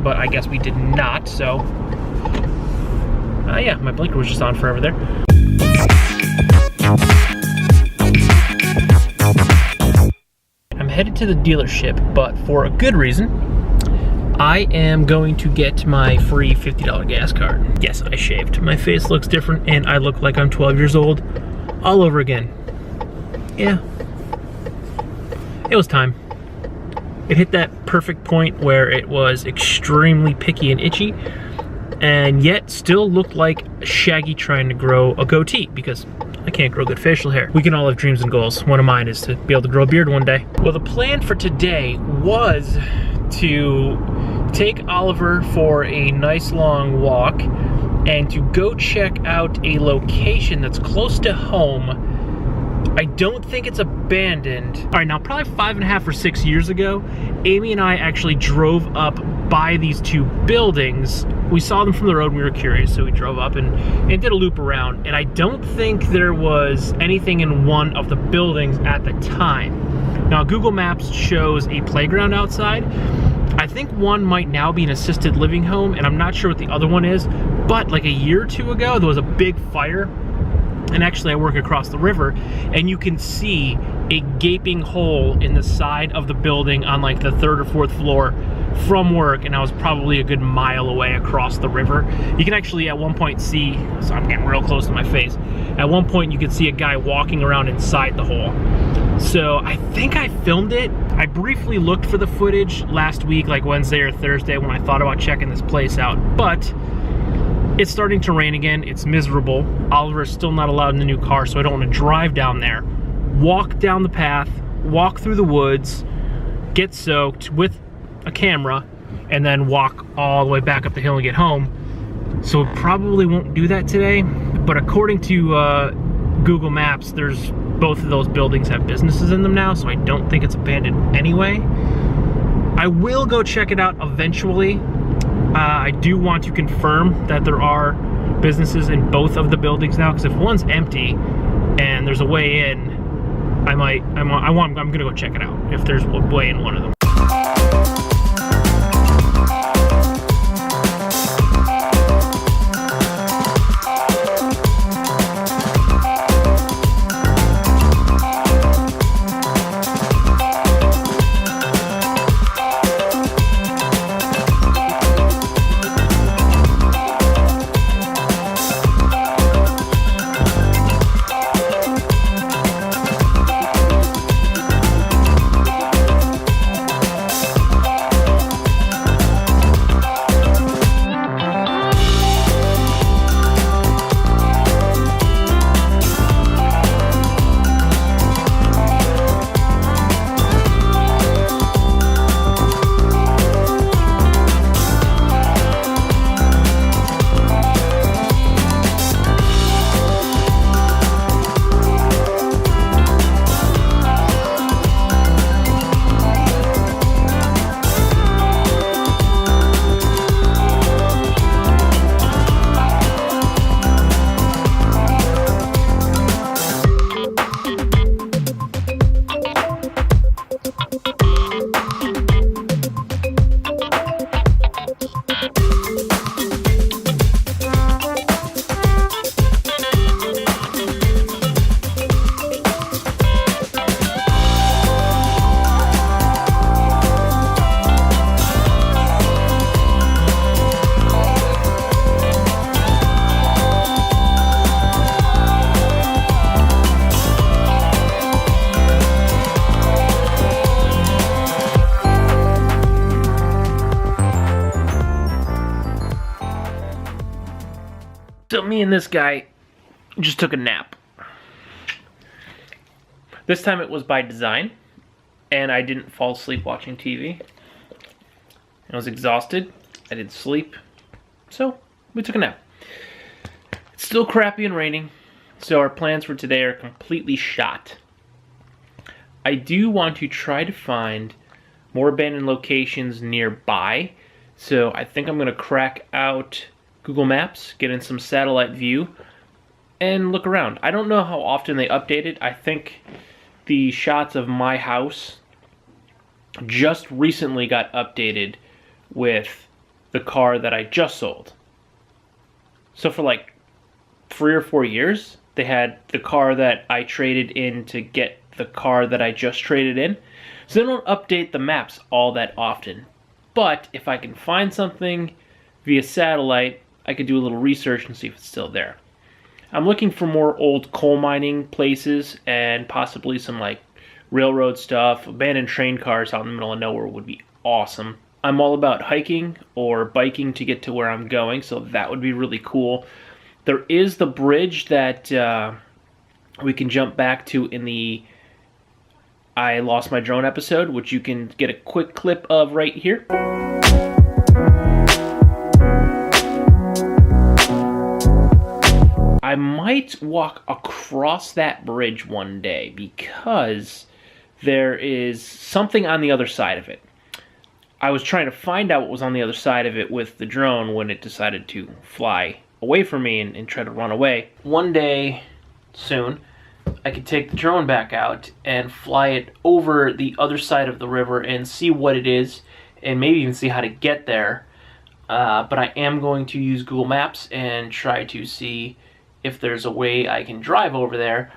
but I guess we did not, so... yeah, my blinker was just on forever there. I'm headed to the dealership, but for a good reason. I am going to get my free $50 gas card. Yes, I shaved. My face looks different, and I look like I'm 12 years old all over again. Yeah. It was time. It hit that perfect point where it was extremely picky and itchy, and yet still looked like Shaggy trying to grow a goatee, because I can't grow good facial hair. We can all have dreams and goals. One of mine is to be able to grow a beard one day. Well, the plan for today was to take Oliver for a nice long walk and to go check out a location that's close to home. I don't think it's abandoned. All right, now probably 5.5 or 6 years ago, Amy and I actually drove up by these two buildings. We saw them from the road and we were curious, so we drove up and did a loop around. And I don't think there was anything in one of the buildings at the time. Now, Google Maps shows a playground outside. I think one might now be an assisted living home, and I'm not sure what the other one is, but like a year or two ago, there was a big fire. And actually I work across the river, and you can see a gaping hole in the side of the building on like the 3rd or 4th floor from work, and I was probably a good mile away across the river. You can actually at one point see, so I'm getting real close to my face, at one point you could see a guy walking around inside the hole. So I think I filmed it. I briefly looked for the footage last week, like Wednesday or Thursday, when I thought about checking this place out, but it's starting to rain again. It's miserable. Oliver is still not allowed in the new car, so I don't want to drive down there, walk down the path, walk through the woods, get soaked with a camera, and then walk all the way back up the hill and get home. So probably won't do that today, but according to Google Maps, there's both of those buildings have businesses in them now, so I don't think it's abandoned anyway. I will go check it out eventually. I do want to confirm that there are businesses in both of the buildings now, because if one's empty and there's a way in, I'm gonna go check it out if there's a way in one of them. So me and this guy just took a nap. This time it was by design, and I didn't fall asleep watching TV. I was exhausted, I didn't sleep, so we took a nap. It's still crappy and raining, so our plans for today are completely shot. I do want to try to find more abandoned locations nearby, so I think I'm going to crack out Google Maps, get in some satellite view, and look around. I don't know how often they update it. I think the shots of my house just recently got updated with the car that I just sold. So for like 3 or 4 years, they had the car that I traded in to get the car that I just traded in. So they don't update the maps all that often. But if I can find something via satellite, I could do a little research and see if it's still there. I'm looking for more old coal mining places and possibly some like railroad stuff. Abandoned train cars out in the middle of nowhere would be awesome. I'm all about hiking or biking to get to where I'm going, so that would be really cool. There is the bridge that we can jump back to in the I Lost My Drone episode, which you can get a quick clip of right here. I might walk across that bridge one day because there is something on the other side of it. I was trying to find out what was on the other side of it with the drone when it decided to fly away from me and try to run away. One day soon, I could take the drone back out and fly it over the other side of the river and see what it is and maybe even see how to get there. But I am going to use Google Maps and try to see if there's a way I can drive over there.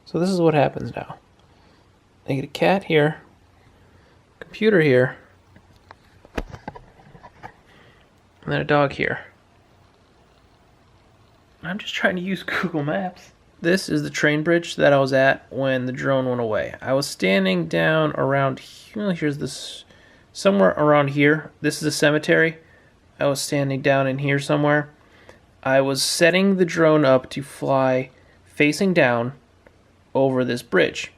So this is what happens now. I get a cat here, computer here, and then a dog here. I'm just trying to use Google Maps. This is the train bridge that I was at when the drone went away. I was standing down around here. Here's this, somewhere around here. This is a cemetery. I was standing down in here somewhere. I was setting the drone up to fly facing down over this bridge.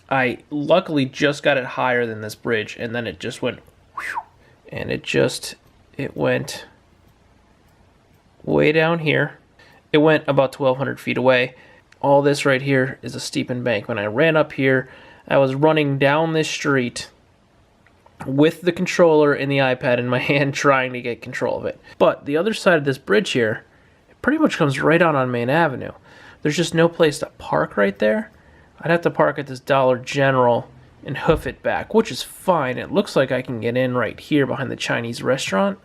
I luckily just got it higher than this bridge, and then it just went whew, and it went way down here. It went about 1,200 feet away. All this right here is a steep embankment. I ran up here. I was running down this street with the controller and the iPad in my hand trying to get control of it. But the other side of this bridge here, it pretty much comes right out on Main Avenue. There's just no place to park right there. I'd have to park at this Dollar General and hoof it back, which is fine. It looks like I can get in right here behind the Chinese restaurant.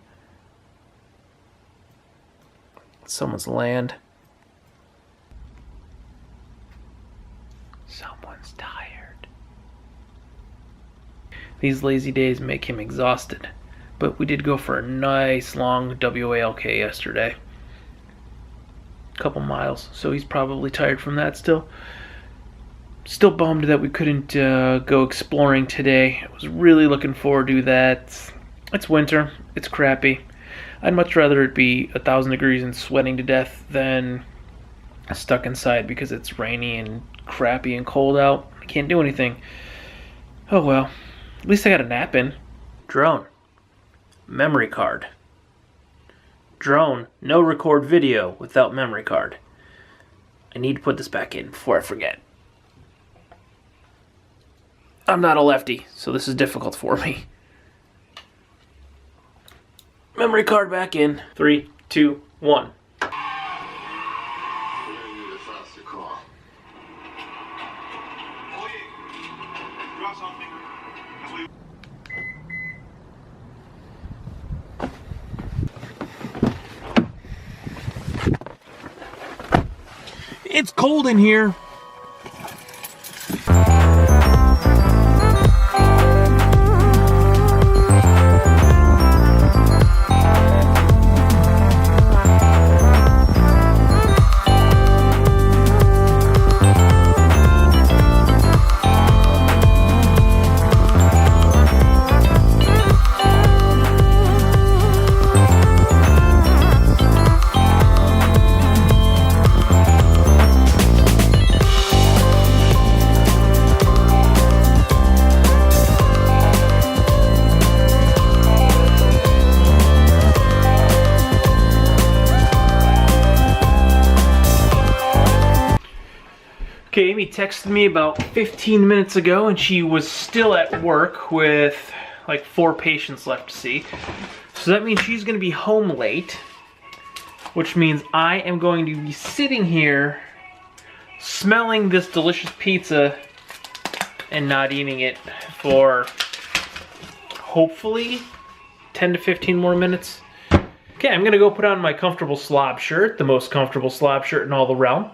Someone's land. Someone's tired. These lazy days make him exhausted. But we did go for a nice long WALK yesterday. Couple miles, so he's probably tired from that still. Still bummed that we couldn't go exploring today. I was really looking forward to that. It's winter. It's crappy. I'd much rather it be 1,000 degrees and sweating to death than stuck inside because it's rainy and crappy and cold out. I can't do anything. Oh well. At least I got a nap in. Drone. Memory card. Drone. No record video without memory card. I need to put this back in before I forget. I'm not a lefty, so this is difficult for me. Memory card back in. 3, 2, 1. It's cold in here. Okay, Amy texted me about 15 minutes ago and she was still at work with like 4 patients left to see. So that means she's gonna be home late, which means I am going to be sitting here smelling this delicious pizza and not eating it for hopefully 10 to 15 more minutes. Okay, I'm gonna go put on my comfortable slob shirt, the most comfortable slob shirt in all the realm.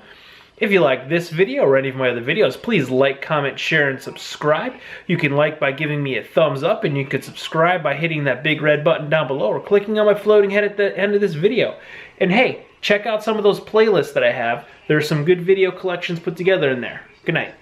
If you like this video or any of my other videos, please like, comment, share, and subscribe. You can like by giving me a thumbs up, and you can subscribe by hitting that big red button down below or clicking on my floating head at the end of this video. And hey, check out some of those playlists that I have. There are some good video collections put together in there. Good night.